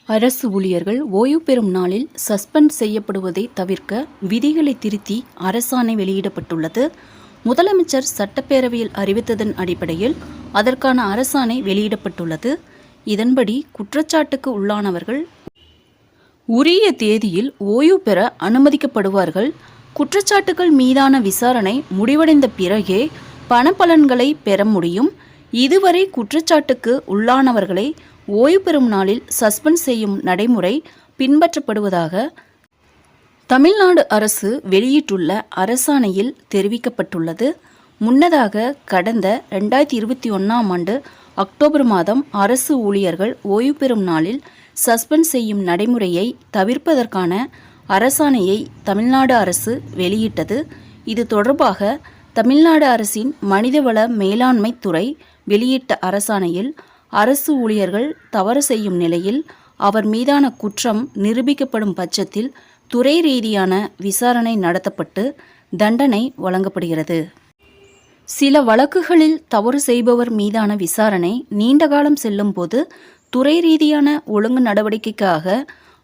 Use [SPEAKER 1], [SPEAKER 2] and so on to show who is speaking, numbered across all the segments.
[SPEAKER 1] அரசு ஊழியர்கள் ஓய்வு பெறும் நாளில் சஸ்பெண்ட் செய்யப்படுவதை தவிர்க்க விதிகளை திருத்தி அரசாணை வெளியிடப்பட்டுள்ளது. முதலமைச்சர் சட்டப்பேரவையில் அறிவித்ததன் அடிப்படையில் அதற்கான அரசாணை வெளியிடப்பட்டுள்ளது. இதன்படி குற்றச்சாட்டுக்கு உள்ளானவர்கள் உரிய தேதியில் ஓய்வு பெற அனுமதிக்கப்படுவார்கள். குற்றச்சாட்டுகள் மீதான விசாரணை முடிவடைந்த பிறகே பணப்பலன்களை பெற முடியும். இதுவரை குற்றச்சாட்டுக்கு உள்ளானவர்களை ஓய்வு பெறும் நாளில் சஸ்பெண்ட் செய்யும் நடைமுறை பின்பற்றப்படுவதாக தமிழ்நாடு அரசு வெளியிட்டுள்ள அரசாணையில் தெரிவிக்கப்பட்டுள்ளது. முன்னதாக கடந்த 2021ஆம் ஆண்டு அக்டோபர் மாதம் அரசு ஊழியர்கள் ஓய்வு பெறும் நாளில் சஸ்பெண்ட் செய்யும் நடைமுறையை தவிர்ப்பதற்கான அரசாணையை தமிழ்நாடு அரசு வெளியிட்டது. இது தொடர்பாக தமிழ்நாடு அரசின் மனிதவள மேலாண்மை துறை வெளியிட்ட அரசாணையில் அரசு ஊழியர்கள் தவறு செய்யும் நிலையில் அவர் மீதான குற்றம் நிரூபிக்கப்படும் பட்சத்தில் துறை ரீதியான விசாரணை நடத்தப்பட்டு தண்டனை வழங்கப்படுகிறது. சில வழக்குகளில் தவறு செய்பவர் மீதான விசாரணை நீண்ட காலம் செல்லும் போது துறை ரீதியான ஒழுங்கு நடவடிக்கைக்காக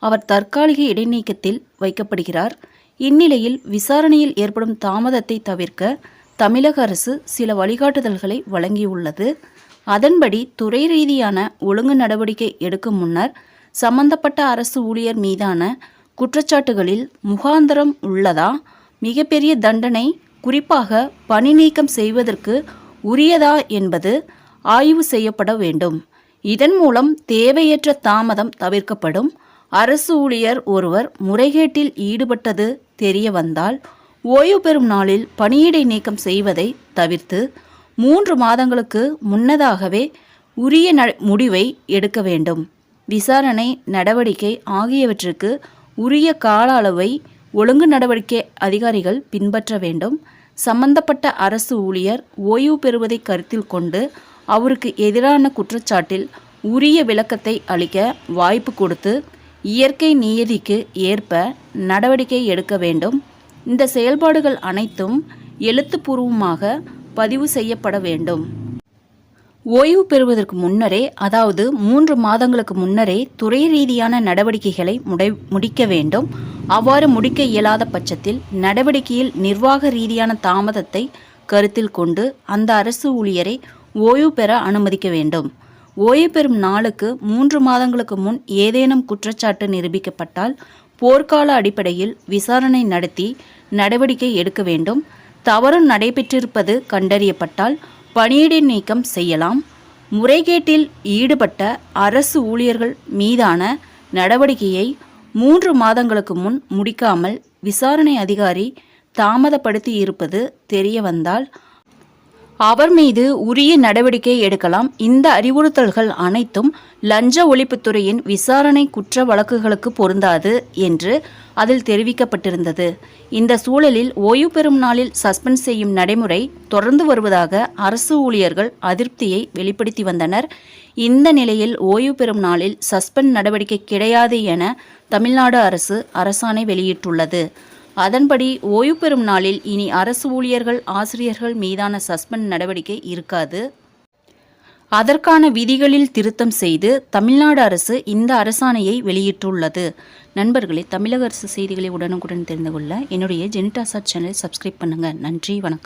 [SPEAKER 1] அவர் தற்காலிக இடைநீக்கத்தில் வைக்கப்படுகிறார். இந்நிலையில் விசாரணையில் ஏற்படும் தாமதத்தை தவிர்க்க தமிழக அரசு சில வழிகாட்டுதல்களை வழங்கியுள்ளது. அதன்படி துறை ரீதியான ஒழுங்கு நடவடிக்கை எடுக்கும் முன்னர் சம்பந்தப்பட்ட அரசு ஊழியர் மீதான குற்றச்சாட்டுகளில் முகாந்தரம் உள்ளதா, மிகப்பெரிய தண்டனை குறிப்பாக பணி நீக்கம் செய்வதற்கு உரியதா என்பது ஆய்வு செய்யப்பட வேண்டும். இதன் மூலம் தேவையற்ற தாமதம் தவிர்க்கப்படும். அரசு ஊழியர் ஒருவர் முறைகேட்டில் ஈடுபட்டது தெரிய வந்தால் ஓய்வு பெறும் நாளில் பணியிடை நீக்கம் செய்வதை தவிர்த்து 3 மாதங்களுக்கு முன்னதாகவே உரிய முடிவை எடுக்க வேண்டும். விசாரணை நடவடிக்கை ஆகியவற்றுக்கு உரிய கால அளவை ஒழுங்கு நடவடிக்கை அதிகாரிகள் பின்பற்ற வேண்டும். சம்பந்தப்பட்ட அரசு ஊழியர் ஓய்வு பெறுவதை கருத்தில் கொண்டு அவருக்கு எதிரான குற்றச்சாட்டில் உரிய விளக்கத்தை அளிக்க வாய்ப்பு கொடுத்து இயற்கை நியதிக்கு ஏற்ப நடவடிக்கை எடுக்க வேண்டும். இந்த செயல்பாடுகள் அனைத்தும் எழுத்துப்பூர்வமாக பதிவு செய்யப்பட வேண்டும். ஓய்வு பெறுவதற்கு முன்னரே, அதாவது 3 மாதங்களுக்கு முன்னரே துறை ரீதியான நடவடிக்கைகளை முடிக்க வேண்டும். அவ்வாறு முடிக்க இயலாத பட்சத்தில் நடவடிக்கையில் நிர்வாக ரீதியான தாமதத்தை கருத்தில் கொண்டு அந்த அரசு ஊழியரை ஓய்வு பெற அனுமதிக்க வேண்டும். ஓய்வு பெறும் நாளுக்கு 3 மாதங்களுக்கு முன் ஏதேனும் குற்றச்சாட்டு நிரூபிக்கப்பட்டால் போர்க்கால அடிப்படையில் விசாரணை நடத்தி நடவடிக்கை எடுக்க வேண்டும். தவறு நடைபெற்றிருப்பது கண்டறியப்பட்டால் பணியிடை நீக்கம் செய்யலாம். முறைகேட்டில் ஈடுபட்ட அரசு ஊழியர்கள் மீதான நடவடிக்கையை 3 மாதங்களுக்கு முன் முடிக்காமல் விசாரணை அதிகாரி தாமதப்படுத்தி இருப்பது தெரிய வந்தால் அவர் மீது உரிய நடவடிக்கை எடுக்கலாம். இந்த அறிவுறுத்தல்கள் அனைத்தும் லஞ்ச ஒழிப்புத்துறையின் விசாரணை குற்ற வழக்குகளுக்கு பொருந்தாது என்று அதில் தெரிவிக்கப்பட்டிருந்தது. இந்த சூழலில் ஓய்வு பெறும் நாளில் சஸ்பெண்ட் செய்யும் நடைமுறை தொடர்ந்து வருவதாக அரசு ஊழியர்கள் அதிருப்தியை வெளிப்படுத்தி வந்தனர். இந்த நிலையில் ஓய்வு பெறும் நாளில் சஸ்பெண்ட் நடவடிக்கை கிடையாது என தமிழ்நாடு அரசு அரசாணை வெளியிட்டுள்ளது. அதன்படி ஓய்வு பெறும் நாளில் இனி அரசு ஊழியர்கள், ஆசிரியர்கள் மீதான சஸ்பெண்ட் நடவடிக்கை இருக்காது. அதற்கான விதிகளில் திருத்தம் செய்து தமிழ்நாடு அரசு இந்த அரசாணையை வெளியிட்டுள்ளது. நண்பர்களே, தமிழக அரசு செய்திகளை உடனுக்குடன் தெரிந்து கொள்ள என்னுடைய ஜெனிடாசாட் சேனலை சப்ஸ்கிரைப் பண்ணுங்கள். நன்றி, வணக்கம்.